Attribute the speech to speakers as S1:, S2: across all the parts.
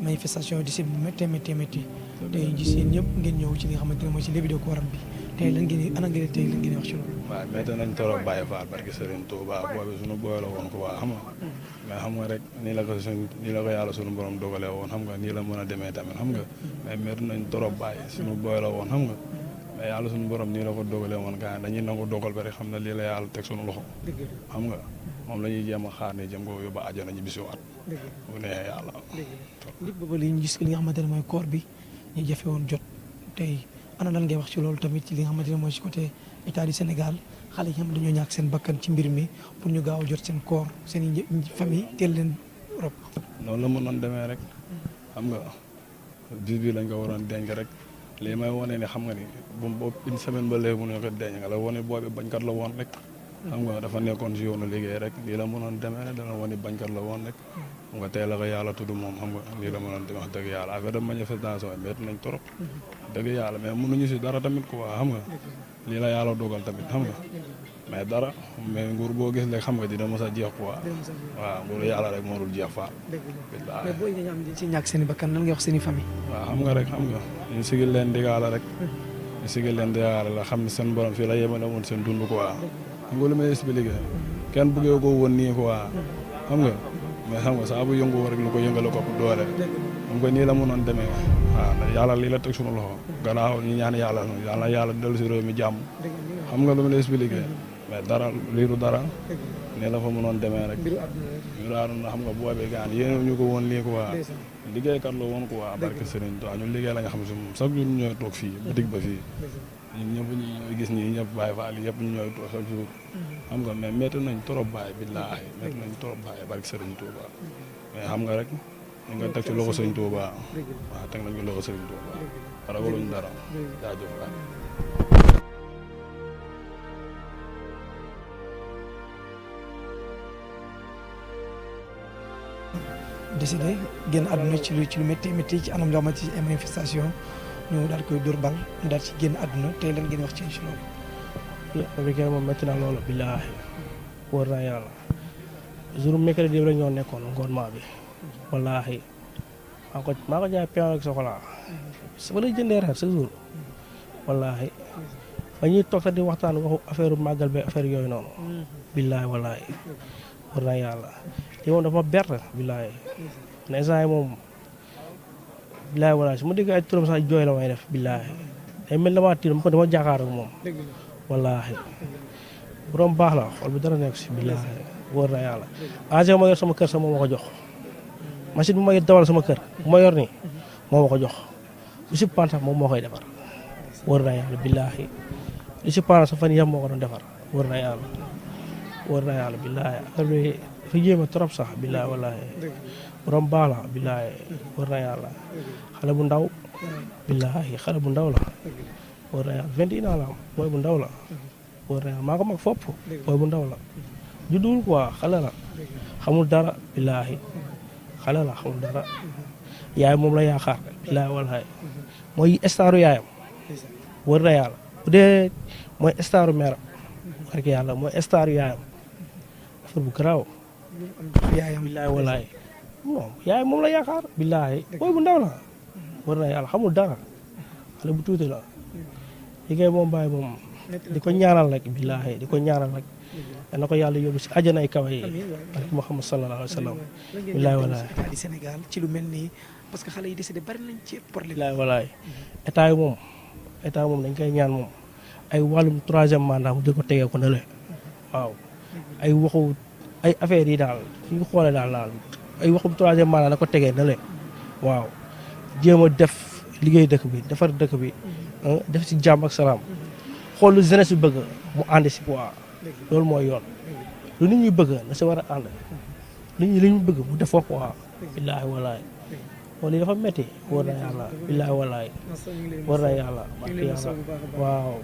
S1: manifestation di si métti tey gis yéen ñëpp ngeen ñëw ci li nga xamante ne mooy ci levée du corps bi tey lan ngeen tey lan ngeen wax ci loolu.
S2: waaw métti nañ trop Baye Fall barke Serigne Touba boobu suñu booy la woon quoi xam nga mais xam nga rek nii la ko yàlla suñu borom dogalee woon xam nga nii la mën a demee tamit xam nga mais métti nañ trop Baye suñu booy la woon xam nga mais yàlla suñu borom nii la ko dogalee woon gars yi dañuy nangu dogal ba rek xam ne lii la yàlla teg suñu loxo xam nga moom la ñuy jéem a xaar ne jëm ko yóbbu àjjana ñu bisiwaat bu neexee yàlla
S1: nit boobu li ñu gis li nga xamante ne mooy corps bi ñu jafe woon jot tey ana lan ngay wax ci loolu tamit ci li nga xamante ne mooy ci côté état du Sénégal xale yi nga xam dañoo ñàkk seen bakkan ci mbir mi pour ñu gaaw a jot seen corps seen i famille teel leen rob.
S2: noonu la mënoon demee rek xam nga bis bi lañ ko waroon denc rek lii may wane ne xam nga ni bu une semaine ba léegi mënuñu ko denc nga la wane boobi bañkat la woon rek xam nga dafa nekkoon si yoonu liggéey rek lii la mënoon demee rek dana wane bañkat la woon rek xam nga tey la ko yàlla tudd moom xam nga lii la mënoon demee wax dëgg yàlla affaire de manifestation yi métti nañ trop dëgg yàlla mais mënuñu si dara tamit quoi xam nga lii la yàlla dogal tamit xam nga mais dara mais nguur boo gis léegi xam nga dina mos a jeex quoi waaw nguuru yàlla rek moo dul jeex faa.
S1: mais booy nga xam ne ci ñàkk seen i bakkan nan nga wax seen i famille.
S2: waaw xam nga rek xam nga ñu sigil leen digaala rek ñu sigil leen digaala la xam ne seen borom fii la yemale woon seen dund quoi xam nga lu may expliqué kenn bëggee ko woon nii quoi xam nga mais xam nga saa bu yëngu rek lu ko yëngale ko doole xam nga nii la mënoon demee waaw yàlla lii la teg suñu loxo gannaaw ñu ñaan yàlla dellu si réew mi jàmm xam nga lu ma la expliqué mais dara liiru dara nii la fa mënoon demee rek mbiru àdduna xam nga boobee gaan yéen ñu ko woon lii quoi liggéeykat la woon quoi barke Serigne Touba ñun liggéey la nga xam si moom chaque jour ñu ñooy toog fii bitig ba fii ñun ñëpp ñu ñooy gis ñi ñëpp Baye Fall yëpp ñu ñooy toog chaque jour xam nga mais métti nañ trop Baye billaahi métti nañ trop Baye barke Serigne Touba mais xam nga rek ñu nga teg ci loxo Serigne Touba waaw teg nañ ko loxo Serigne Touba ragaluñ dara jaajëf Baye.
S1: décidé génn àdduna ci lu métti ci anam yoo xamante ci ay manifestation ñu daal koy dóor bal ñu daal ci génn àdduna tey lan ngeen wax ci loolu.
S3: loolu moom métti na loolu billaahi wóor na yàlla jour mercredi rek ñoo nekkoon ngoonement bi wallaahi maa ko jaay pain ak chocolat su ma lay jëndee reer chaque jour wallaahi ba ñuy toog sax di waxtaan waxu affaire màggal bi affaire yooyu noonu billaahi wallaahi wóor na yàlla li moom dafa ma berte billaahi ne instant yi moom billaahi wallaahi su ma dégg ay turam sax jooy la may def billaahi day mel dama tiir ma ko dama jaakaar ak moom wallaahi borom baax la xool bi dara nekk si billaahi wóor na yàlla engin ma yor sama kër sax moo ma ko jox machine bi ma dawal sama kër bu ma yor nii moo ma ko jox lu si pan sax moom moo koy defar wóor na yàlla billaahi lu si pan sax fan yam moo ko doon defar wóor na yàlla billaahi affaire bi dafa yéeme trop sax billaahi wallaahi borom baax la billaahi wóor na yàlla xale bu ndaw billaahi xale bu ndaw la wóor na yàlla 21 ans la am booy bu ndaw la wóor na yàlla maa ko mag fopp booy bu ndaw la judduwul quoi xale la xamul dara billaahi xale la xamul dara yaay moom la yaakaar billaahi wallaahi mooy staru yaayam wóor na yàlla bu dee mooy staru meeram barke yàlla mooy staru yaayam affaire bu garaaw
S1: yaayam
S3: billaahi wallaahi yaay moom la yaakaar billaahi booy bu ndaw la wóor na yàlla xamul dara xale bu tuuti la liggéey moom bàyyi moom di ko ñaanal rek billaahi di ko ñaanal rek na ko yàlla yóbbu si àjjana ay kawe yi ak Muhammad sallallahu alayhi wa sallam billaahi wallaahi
S1: état du Sénégal ci lu mel nii parce que xale yi décédé bari nañ ci problème
S3: billaahi wallaahi état yi moom dañ koy ñaan moom ay wàllum troisième mandat mu jël ko tegee ko ne le waaw ay waxu ay affaires yi daal fi ñu xoolee daal ay waxum troisième mandat na ko tegee ne le waaw jéem a def liggéey dëkk bi defar dëkk bi def si jàmm ak salaam xool lu jeunesse bi bëgg mu ànd si quoi loolu mooy yoon lu nit ñi bëgg na si war a ànd nit ñi li ñu bëgg mu def ko quoi billaahi wallaahi loolu dafa métti wóor na yàlla billaahi wallaahi wóor na yàlla barke yàlla waaw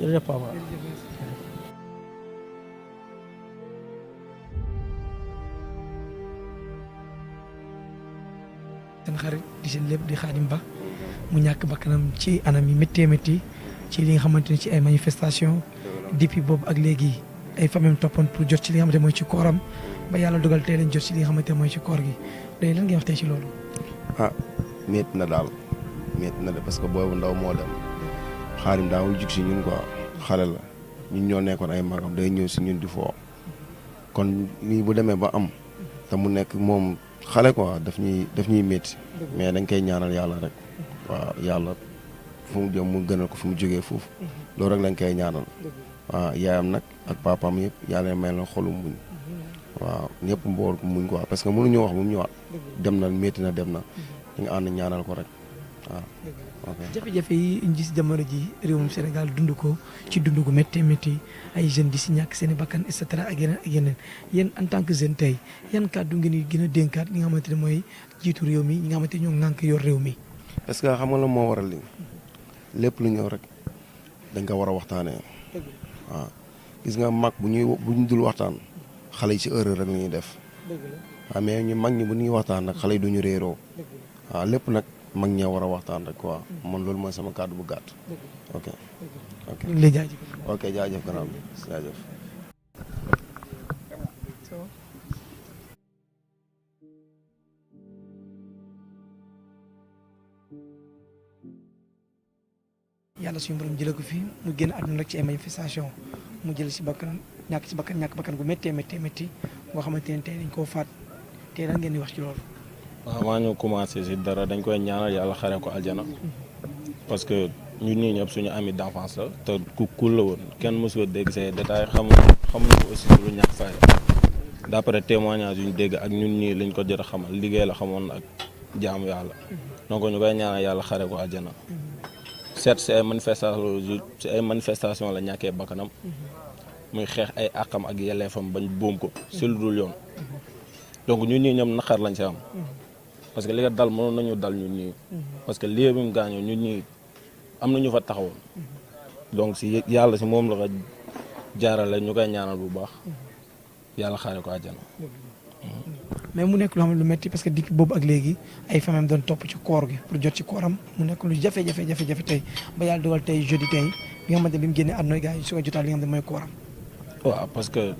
S3: jërëjëf papa
S1: seen xarit di seen lépp di Khadim Ba mu ñàkk bakkanam ci anam yi méttee métti ci li nga xamante ni ci ay manifestation depuis boobu ak léegi ay famille toppoon pour jot ci li nga xamante mooy ci kooram ba yàlla dogal tey lañ jot ci li nga xamante mooy ci koor gi léegi lan ngay wax tey ci loolu.
S4: métti na daal métti na de parce que boobu ndaw moo dem Xaadim daawul jug si ñun quoi xale la ñun ñoo nekkoon ay magam day ñëw si ñun di foo kon lii bu demee ba am te mu nekk moom xale quoi daf ñuy métti mais dañ koy ñaanal yàlla rek waaw yàlla fu mu jëm mu gënal ko fu mu jógee foofu loolu rek lañ koy ñaanal waaw yaayam nag ak papaam yëpp yàlla may la xolu muñ waaw ñëpp mboor ko muñ quoi parce que mënuñoo wax bu mu ñëwaat dem na métti na dem na ñu ngi ànd ñaanal ko rek waaw.
S1: jafe-jafe yi ñu gis jamono ji réewum Sénégal dund ko ci dund gu métti métti ay jeunes di si ñàkk seen i bakkan et cetera ak yeneen yéen en tant que jeune tey yan kàddu ngeen di gën a dénkaat ñi nga xamante ne mooy jiitu réew mi ñi nga xamante ñoo ŋànk yor réew mi.
S4: parce que xam nga la moo waral li lépp lu ñëw rek dañ ko war a waxtaanee waaw gis nga mag bu ñu dul waxtaan xale yi si erreur rek la ñuy def waaw mais ñu mag ñi bu ñuy waxtaan nag xale yi duñu réeroo waaw lépp nag mag ñee war a waxtaan rek quoi man loolu mooy sama kàddu bu gàtt. ok ok
S1: ñu ngi lay jaajëf.
S4: ok jaajëf gannaaw bi jaajëf.
S1: yàlla suñu borom jëlee ko fi mu génn àdduna rek ci ay manifestation mu jël si bakkan ñàkk bakkan gu méttee métti boo xamante ne tey dañ koo faat tey lan ngeen di wax ci loolu.
S5: waaw maa ñu commencé si dara dañ koy ñaanal yàlla xare ko aljana parce que ñun ñii ñëpp suñu ami d'enfance la te ku cool la woon kenn mësoo dégg say détails xamuñu ko aussi lu ñàkk fay d'après témoignage yu ñu dégg ak ñun ñii lañ ko jot a xamal liggéey la xamoon ak jaamu yàlla donc ñu koy ñaanal yàlla xare ko aljana certes si ay manifestation la ñàkkee bakkanam muy xeex ay àqam ak yelleefam bañ boom ko si lu dul yoon donc ñun ñii ñoom naqar lañ si am parce que li nga dal mënoon nañu dal ñun ñii parce que lii bi mu gaañoo ñun ñii am na ñu fa taxawoon donc si yàlla si moom la ko jaarale ñu koy ñaanal bu baax yàlla xaare ko àjjana.
S1: mais mu nekk loo xam ne lu métti parce que depuis boobu ak léegi ay famille doon topp ci koor gi pour jot ci kooram mu nekk lu jafe-jafe tey ba yàlla dogal tey jeudi tey bi nga xamante ne bi mu génnee àdduna gars yi su ko jotaal li nga xam ne mooy kooram.
S5: waaw parce que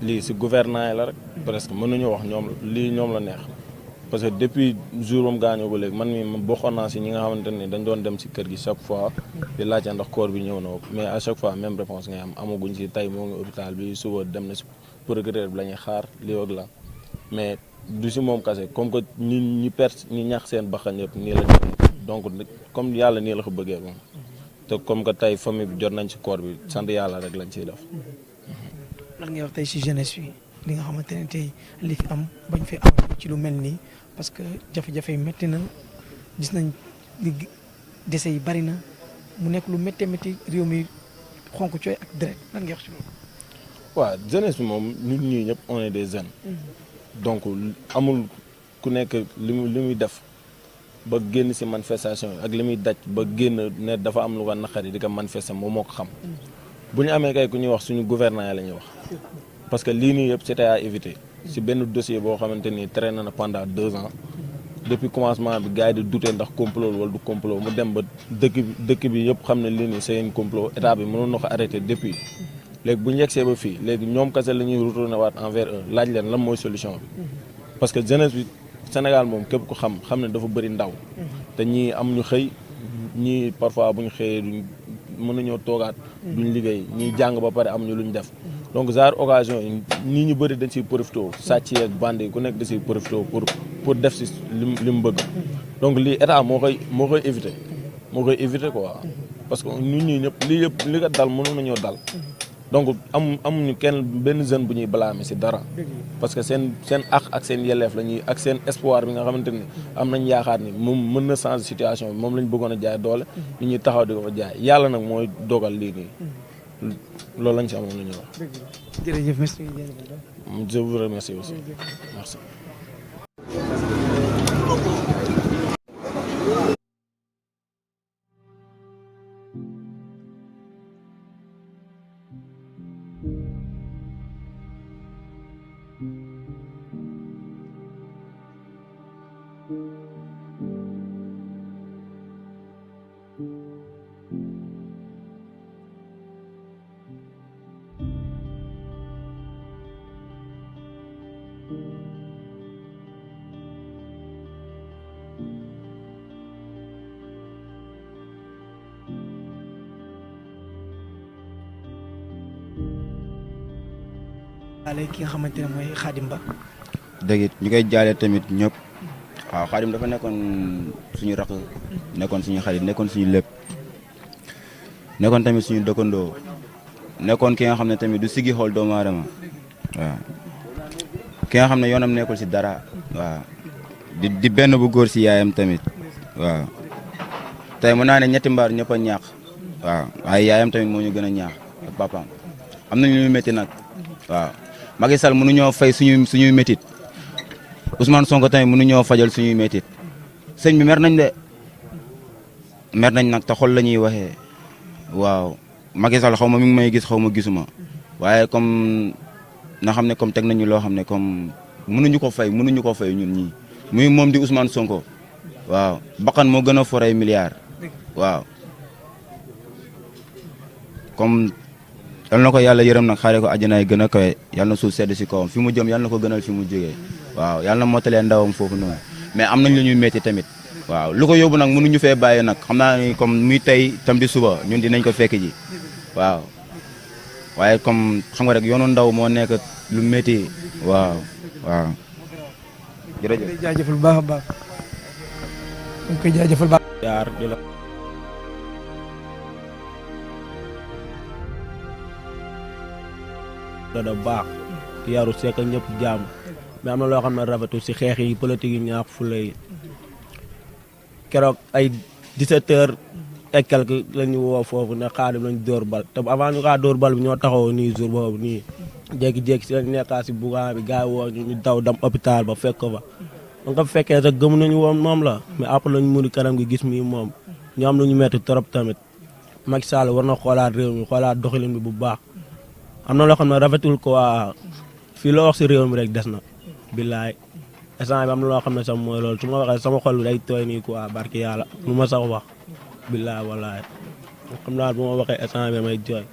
S5: lii si gouvernement yi la rek presque mënuñu wax ñoom la neex parce que depuis jour bam gaañoo ba léegi man mi bokkoon naa si ñi nga xamante ne dañ doon dem si kër gi chaque fois di laajte ndax koor bi ñëw na mais à chaque fois même réponse ngay am amaguñ si tey moo ngi hôpital bi suba dem na si procureur bi la ñuy xaar lii ak la mais du si moom kase comme que ñi perte ñi ñàkk seen bakkan yëpp nii la donc comme yàlla nii la ko bëggee moom te comme que tey famille bi jot nañ si koor bi sant yàlla rek lañ ciy def.
S1: lan ngay wax tey si jeunesse bi li nga xamante ne tey li fi am bañ fi am ci lu mel nii parce que jafe-jafe yi métti na gis nañ li dese yi bari na mu nekk lu métti réew mi xonk cooy ak deret lan ngay wax ci loolu.
S5: waaw jeunesse bi moom ñun ñii ñëpp on est des jeunes. donc amul ku nekk li muy def ba génn si manifestation yi ak li muy daj ba génn ne dafa am lu ko naqari di ko manifester moom moo ko xam. bu ñu amee kay ku ñuy wax suñu gouvernement yi la ñuy wax parce que lii nii yëpp c'était à éviter si benn dossier boo xamante ni traîné na pendant 2 ans depuis commencement bi gars yi di douter ndax complot wala du complot mu dem ba dëkk bi yëpp xam ne lii nii c'est un complot état bi mënoon na ko arrêter depuis léegi bu ñu yegsee ba fii léegi ñoom kese la ñuy retourner waat envers eux laaj leen lan mooy solution bi parce que jeunesse bi Sénégal moom képp ku xam ne dafa bëri ndaw te ñii am ñu xëy ñii parfois bu ñu xëyee duñ mën nañoo toogaat duñ liggéey ñii jàng ba pare am ñu luñ def donc genre occasion yi nii ñu bëri dañ siy profité sàcc yeeg bande yi ku nekk da siy profité pour def si li mu bëgg donc lii état moo koy éviter quoi parce que ñun ñii ñëpp lii yëpp li ko dal mënoon nañoo dal donc amuñu kenn benn jeune bu ñuy blâmer si dara parce que seen àq ak seen yelleef la ñuy ak seen espoir bi nga xamante ni am nañ yaakaar ni moom mën na changer situation bi moom lañ bëggoon a jaay doole ñu ñuy taxaw di ko fa jaay yàlla nag mooy dogal lii nii loolu lañ si amoon lu ñuy wax.
S1: jërëjëf merci.
S5: je vous remercie aussi merci.
S1: ale ki nga xamante ne mooy Khadim Ba.
S6: dëgg it ñu koy jaale tamit ñëpp waaw Khadim dafa nekkoon suñu rakk nekkoon suñu xarit nekkoon suñu lépp nekkoon tamit suñu dëkkandoo nekkoon ki nga xam ne tamit du sigi xool doomu aadama waaw ki nga xam ne yoonam nekkul si dara waaw di benn bu góor si yaayam tamit waaw tey mën naa ne ñetti mbaar ñëpp a ñaax waaw waaye yaayam tamit moo ñu gën a ñaax ak papaam am nañu lu métti nag waaw Macky Sall mënuñoo fay suñuy métit Ousmane Sonko tamit mënuñoo fajal suñuy métit sëñ bi mer nañ de mer nañ nag te xol la ñuy waxee waaw Macky Sall xaw ma mi ngi may gis xaw ma gisuma waaye comme na xam ne comme teg nañu loo xam ne comme mënuñu ko fay ñun ñii muy moom di Ousmane Sonko waaw bakkan moo gën a for ay milliards waaw comme yal na ko yàlla yërëm nag xaaree ko àjjana yi gën a kawe yal na suuf sedd si kawam fi mu jëm yal na ko gënal fi mu jógee waaw yal na mottalee ndawam foofu noonu mais am nañ lu ñuy métti tamit waaw lu ko yóbbu nag mënuñu fee bàyyi nag xam naa ni comme muy tey tam di suba ñun dinañ ko fekk ji waaw waaye comme xam nga rek yoonu ndaw moo nekk lu métti waaw waaw jërëjëf.
S1: jaajëfal bu baax a baax ñu koy jaajëfal baax.
S3: yaar di la da baax yaru sekk ñëpp jàmm mais am na loo xam ne rafetul si xeex yi politique yi ñaax fula yi keroog ay 17 heures et quelque la ñu woo foofu ne Khadim lañ dóor bal te avant ñu kaa dóor bal bi ñoo taxaw nii jour boobu nii jékki-jékki si lañ nekkaa si bugaan bi gars yi woo ñu daw dem hôpital ba fekk ko fa ba nga fekkee rek gëm nañu woon moom la mais après lañ muri kanam gi gis mi moom ñu am lu ñu metti trop tamit Macky Sall war na xoolaat réew mi xoolaat doxalin bi bu baax am na loo xam ne rafetul ko waa fii loo wax si réew mi rek des na billaay instant bi am na loo xam ne sax mooy loolu su ma waxee sama xol bi day tooy nii quoi barki yàlla lu ma sax wax billaay wallaay xam naa bu ma waxee instant bi may jooy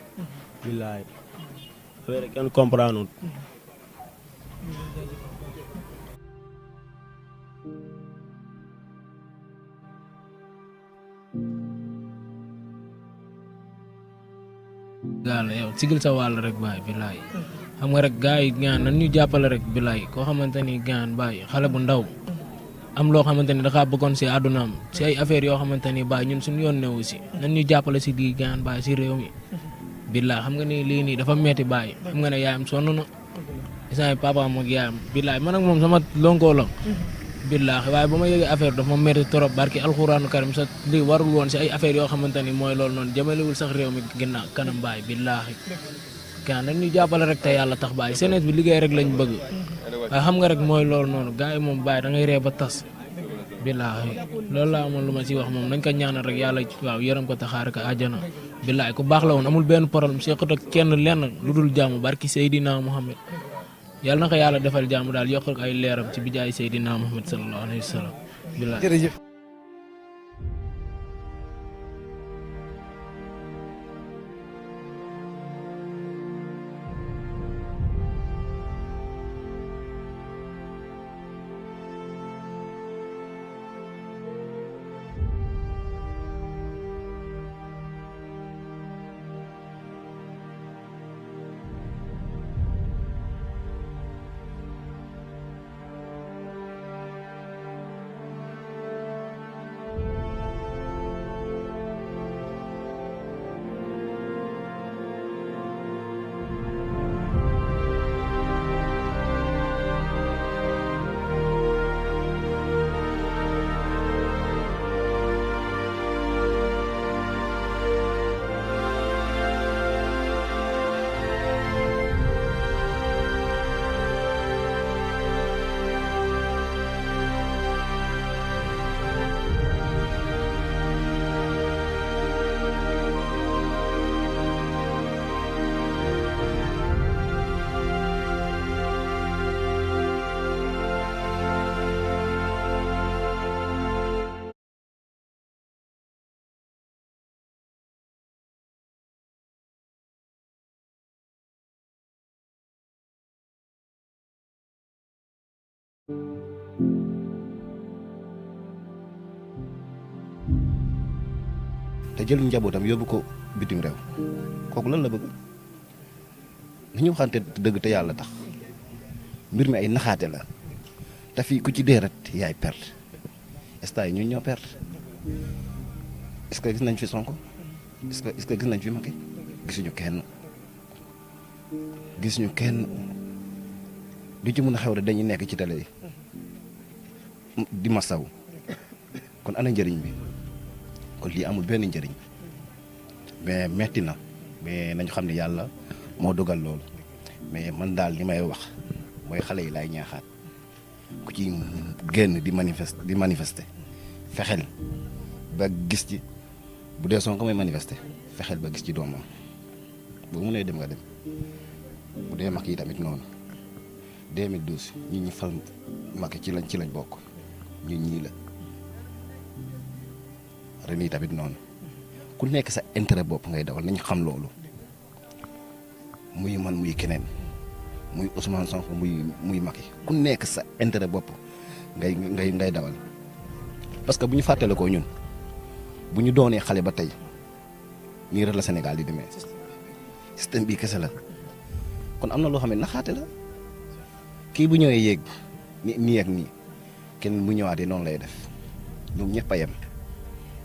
S3: billaay affaire kenn comprendre
S7: gaal yow sigil sa wàll rek baay bilaay xam nga rek gars yi gaan nan ñu jàppale rek bilaay koo xamante ni gaan baay xale bu ndaw am loo xamante ni dafa bëggoon si àddunaam si ay affaires yoo xamante ni baay ñun suñu yoon newu si nan ñu jàppale si di gaan baay si réew mi bilaay xam nga ni lii nii dafa metti baay xam nga ne yaayam sonn na isaan papaam ak yaayam bilaay man ak moom sama lonkoo la billaahi waaye ba ma yëgee affaire dafa ma métti trop barki alxuraanu karim sa lii warul woon si ay affaire yoo xamante ni mooy loolu noonu jëmalewul sax réew mi ginnaaw kanam baay billaahi kan dañ ñu jàppale rek te yàlla tax baay jeunesse bi liggéey rek lañ bëgg waaye xam nga rek mooy loolu noonu gars yi moom baay da ngay ree ba tas billaahi loolu laa amoon lu ma si wax moom nañ ko ñaanal rek yàlla waaw yërëm ko taxaar ko àjjana billaahi ku baax la woon amul benn problème sequt ak kenn lenn lu dul jàmm barki Seydina Muhammad yàlla na ko yàlla defal jàmm daal yokkal ay leeram ci bijaay Seydina Muhammad sallallahu alayhi wa sallam.
S1: jërëjëf.
S8: te jël njabootam yóbbu ko bitim réew kooku lan la bëgg nañu waxante dëgg te yàlla tax mbir mi ay naxaate la te fii ku ci dee rek yaay perte instant yi ñun ñoo perte est-ce que gis nañ fi Sonko est-ce que gis nañ fi Macky gisuñu kenn du ci mën a xew rek dañuy nekk ci télé yi di masaw kon ana njëriñ bi kon lii amul benn njëriñ mais metti na mais nañu xam ne yàlla moo dogal loolu mais man daal li may wax mooy xale yi laay ñaaxaat ku ci génn di manifester fexeel ba gis ci bu dee Sonko may manifester fexeel ba gis ci doomam boo mënee dem nga dem bu dee Macky yi tamit noonu 2012 ñi fal Macky ci lañ bokk ñun ñii la ren yi tamit noonu ku nekk sa intérêt bopp ngay dawal nañ xam loolu muy man muy keneen muy Ousmane Sonko muy Macky ku nekk sa intérêt bopp ngay dawal parce que bu ñu fàttale ko ñun bu ñu doonee xale ba tey nii rek la Sénégal di demee système bi kese la kon am na loo xam ne naxaate la kii bu ñëwee yéeg nii ak nii kenn bu ñëwaatee noonu lay def ñoom ñëpp a yem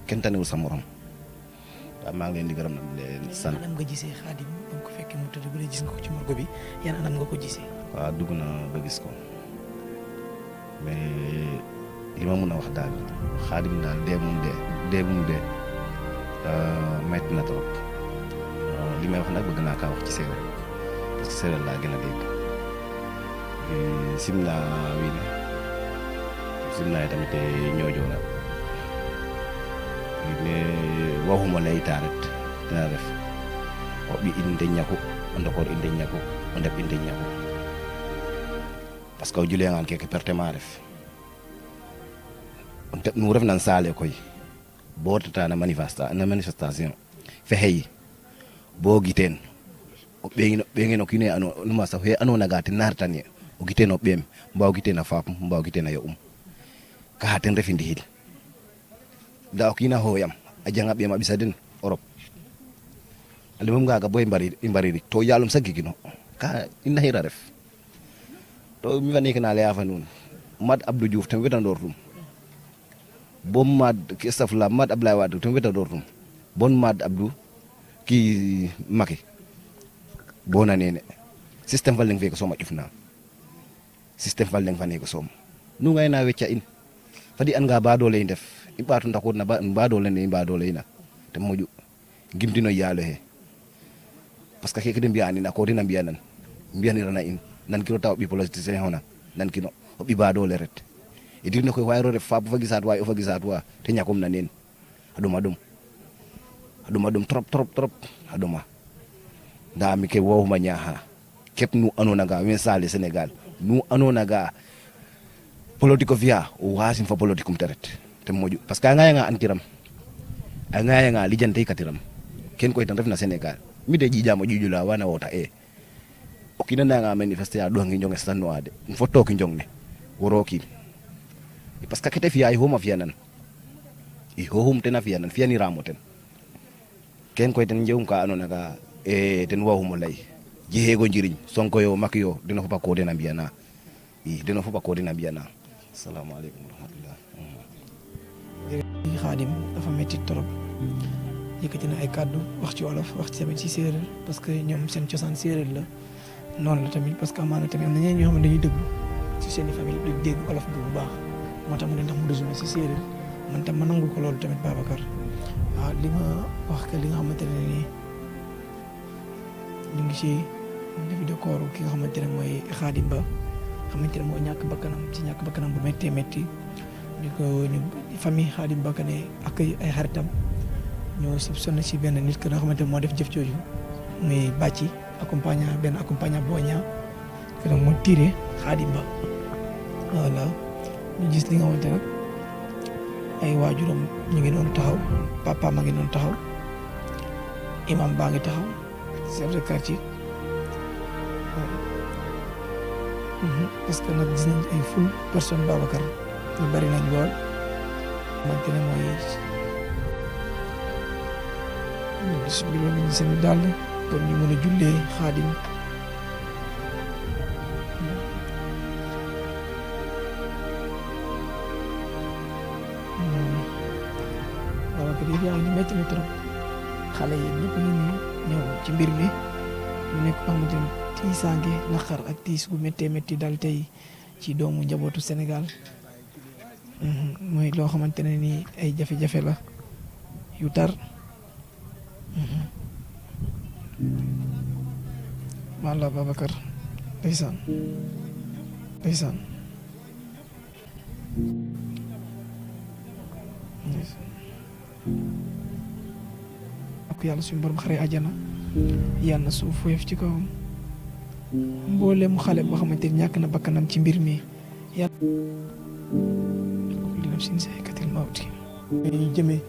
S8: kenn tanewul sa morom waaw maa ngi leen di gërëm na leen sant.
S1: anam nga gisee Khadim ba nga ko fekkee mu tëdd ba gis nga ko ci morgue bi yan anam nga ko gisee.
S8: waaw dugg na ba gis ko mais li ma mën a wax daal Khadim daal dee bu mu dee metti na trop li may wax nag bëgg naa kaa wax ci séeréer parce que séeréer laa gën a dégg simna wiine simna tamit ñoojoona waxuma leyta ret tena ref o ɓi in de ñaku o ndokor in de ñaku o ndeb in de ñaku parce que o juleyangaan keke pertement ref nu ref nan saale koy bo retata na manifestation fexey bo giteen o ɓeengin o kiin numa saf xe andoona ga ten na retan ye o giteen o ɓeem mbaa o giteen a faap mbaa o giteen a yo'um ka xa ten refi ndixil ndaa o kiin a xooyam a janga ɓeem a ɓisa den Europe a lemum ngaaga bo i mbaririk to yaalum sa gigino ka i naxir a ref to mi fa neeke na laya fa nuun Mad Abdou Diouf ten wetandoor tum bo Mad astafurlah Mad Abdoulaye Wade ten wetandoor tum bon Mad Abdou kii Macky bo na nene système fa leng feke soom a ƴufna système fa leng fa neeke soom nu ngayna wecca in fadi an nga baadoole i ndef i ɓaatu ndakod na baadoole ne i baadoole ina ten moƴu gimtino yaalo xe parce que keke de mbi'anina ko den a mbi'anan mbi'anirana in nan kiro ta o ɓi politicien xona nan kino o ɓi baadoole ret i dirno koy wayro ref fa fa gisaat wa o fa gisaat wa te ñakom na neen a ɗoma ɗom trop a ɗoma nda mi ke wowuma ñaaxa kep nu andoona ga wen sale Sénégal nu andoona ga politique o fi'a o waasin fa politique um te ret ten moƴu parce que a ŋaayanga ankiram a ŋaayanga lijanteyikatiram ken koy ten refna Sénégal mi de ƴiƴaam o ƴiƴula wana woota o kiin a nanga manifester a ɗoxangi njong estannoa de fo tooki njong ne woro kiin parce que kete fi'a i xuma fi'anan i xooxum ten a fi'anan fi'aniraam o ten ken koy ten njewum ka andoona ga ten waxumo lay jexeego njiriñ Sonko yo Macky yo deno fop a ko den a mbi'ana deno fop a ko den a mbi'ana asalaamaaleykum wa rahmatullah.
S1: Khadim dafa métti trop yëkkati na ay kàddu wax ci wolof wax ci tamit ci séeréer parce que ñoom seen cosaan séeréer la noonu la tamit parce que amaana tamit am na ñeneen ñoo xam ne dañuy déglu ci seen i famille duñ dégg olof bi bu baax moo tax mu ne ndax mu résumé ci séeréer man tam ma nangul ko loolu tamit Babacar waaw li ma wax que li nga xamante ne nii ñu ngi ci levée de corps ki nga xamante ne mooy Khadim Ba xamante ne moo ñàkk bakkanam bu méttee métti ñu famille Khadim Ba ne ak ay xaritam ñoo si sonn si benn nit ki nga xamante ne moo def jëf jooju muy bàcci benn accompagnant boña que moo tiré Khadim Ba voilà ñu gis li nga xamante ne ay waajuram ñu ngi doon taxaw papa ma ngi doon taxaw imam baa ngi taxaw chef de quartier parce que nag gis nañ ay ful personne Babacar ñu bari nañ lool xamante ne mooy bi loolu nañ seen dàll pour ñu mën a jullee Khadim Babacar yëf yaa ngi ni métti na trop xale yi ñëpp ngi nii ñëw ci mbir mi mu nekk ko xamante ni tiisaange naqar ak tiis gu méttee métti dal tey ci doomu njabootu Sénégal mooy loo xamante ne nii ay jafe-jafe la yu tar walla Babacar ndeysaan ndeysaan ak yàlla suñu borom xare àjjana yàlla na suuf woyof ci kawam mboolem xale boo xamante ni ñàkk na bakkanam ci mbir mi yàlla li nafsin zaa'ikatul mawti ñu jëmee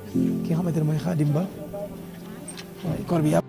S1: ki nga xamante ne mooy Khadim Ba waaye koor bi yàpp